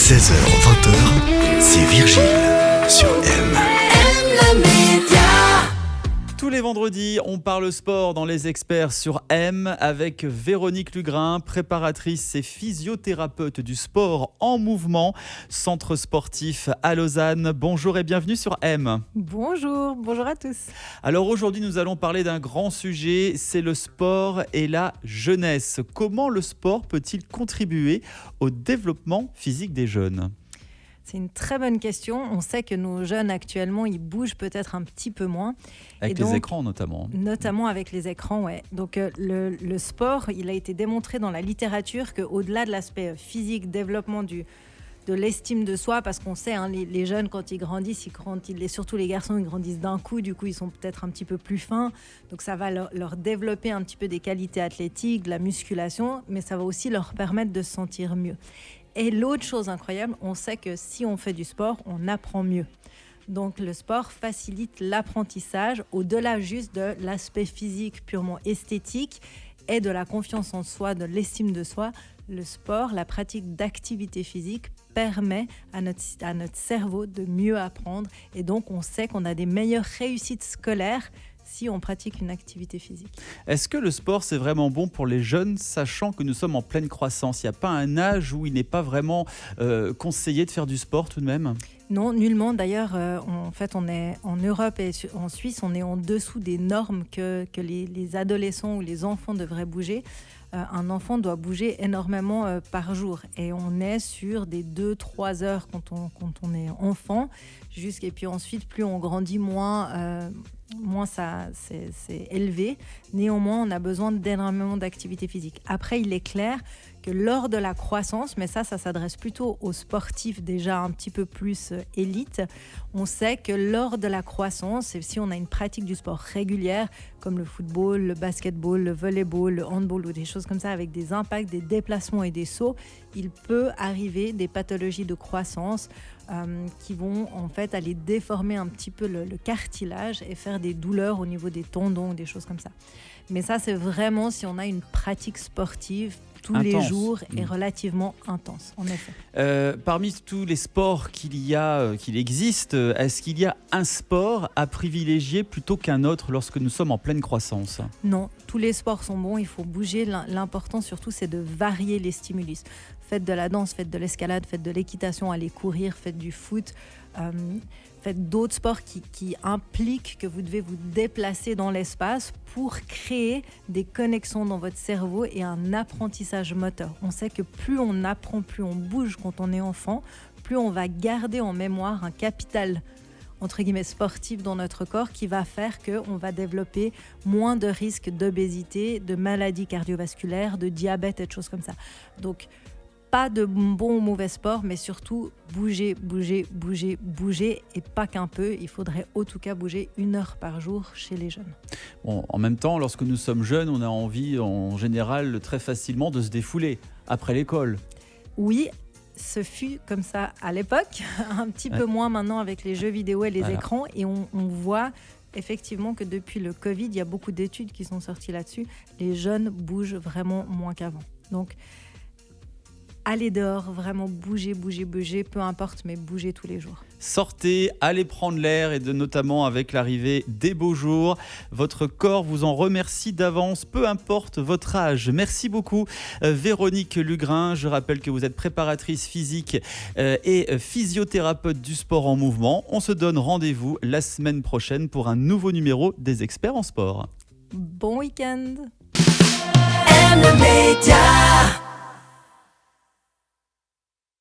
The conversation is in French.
16h20, c'est Virgile sur M. Tous les vendredis, on parle sport dans Les Experts sur M avec Véronique Lugrin, préparatrice et physiothérapeute du sport en mouvement, centre sportif à Lausanne. Bonjour et bienvenue sur M. Bonjour à tous. Alors aujourd'hui, nous allons parler d'un grand sujet, c'est le sport et la jeunesse. Comment le sport peut-il contribuer au développement physique des jeunes ? C'est une très bonne question. On sait que nos jeunes actuellement, ils bougent peut-être un petit peu moins. Avec les écrans notamment. Notamment avec les écrans, ouais. Donc le sport, il a été démontré dans la littérature qu'au-delà de l'aspect physique, développement de l'estime de soi, parce qu'on sait, les jeunes, quand ils grandissent, surtout les garçons, ils grandissent d'un coup, du coup, ils sont peut-être un petit peu plus fins. Donc ça va leur développer un petit peu des qualités athlétiques, de la musculation, mais ça va aussi leur permettre de se sentir mieux. Et l'autre chose incroyable, on sait que si on fait du sport, on apprend mieux. Donc le sport facilite l'apprentissage au-delà juste de l'aspect physique purement esthétique et de la confiance en soi, de l'estime de soi. Le sport, la pratique d'activité physique permet à notre cerveau de mieux apprendre. Et donc on sait qu'on a des meilleures réussites scolaires si on pratique une activité physique. Est-ce que le sport, c'est vraiment bon pour les jeunes, sachant que nous sommes en pleine croissance ? Il n'y a pas un âge où il n'est pas vraiment conseillé de faire du sport tout de même ? Non, nullement. D'ailleurs, on est en Europe et en Suisse, on est en dessous des normes que les adolescents ou les enfants devraient bouger. Un enfant doit bouger énormément par jour et on est sur des 2-3 heures quand on est enfant, et puis ensuite, plus on grandit, moins ça c'est élevé. Néanmoins, on a besoin d'énormément d'activité physique. Après, il est clair que lors de la croissance, mais ça s'adresse plutôt aux sportifs déjà un petit peu plus élite, on sait que lors de la croissance, si on a une pratique du sport régulière, comme le football, le basketball, le volleyball, le handball ou des choses comme ça, avec des impacts, des déplacements et des sauts, il peut arriver des pathologies de croissance qui vont en fait aller déformer un petit peu le cartilage et faire des douleurs au niveau des tendons ou des choses comme ça. Mais ça, c'est vraiment si on a une pratique sportive tous les jours et relativement intense, en effet. Parmi tous les sports qu'il existe, est-ce qu'il y a un sport à privilégier plutôt qu'un autre lorsque nous sommes en pleine croissance ? Non, tous les sports sont bons, il faut bouger. L'important surtout, c'est de varier les stimulus. Faites de la danse, faites de l'escalade, faites de l'équitation, allez courir, faites du foot, faites d'autres sports qui impliquent que vous devez vous déplacer dans l'espace pour créer des connexions dans votre cerveau et un apprentissage moteur. On sait que plus on apprend, plus on bouge quand on est enfant, plus on va garder en mémoire un capital entre guillemets sportif dans notre corps qui va faire qu'on va développer moins de risques d'obésité, de maladies cardiovasculaires, de diabète et de choses comme ça. Donc, pas de bon ou mauvais sport, mais surtout bouger et pas qu'un peu. Il faudrait en tout cas bouger 1 heure par jour chez les jeunes. Bon, en même temps, lorsque nous sommes jeunes, on a envie en général très facilement de se défouler après l'école. Oui, ce fut comme ça à l'époque, un petit peu moins maintenant avec les jeux vidéo et les écrans. Et on voit effectivement que depuis le Covid, il y a beaucoup d'études qui sont sorties là-dessus. Les jeunes bougent vraiment moins qu'avant. Donc, allez dehors, vraiment bouger, peu importe, mais bouger tous les jours. Sortez, allez prendre l'air et notamment avec l'arrivée des beaux jours. Votre corps vous en remercie d'avance, peu importe votre âge. Merci beaucoup Véronique Lugrin. Je rappelle que vous êtes préparatrice physique et physiothérapeute du sport en mouvement. On se donne rendez-vous la semaine prochaine pour un nouveau numéro des Experts en sport. Bon week-end.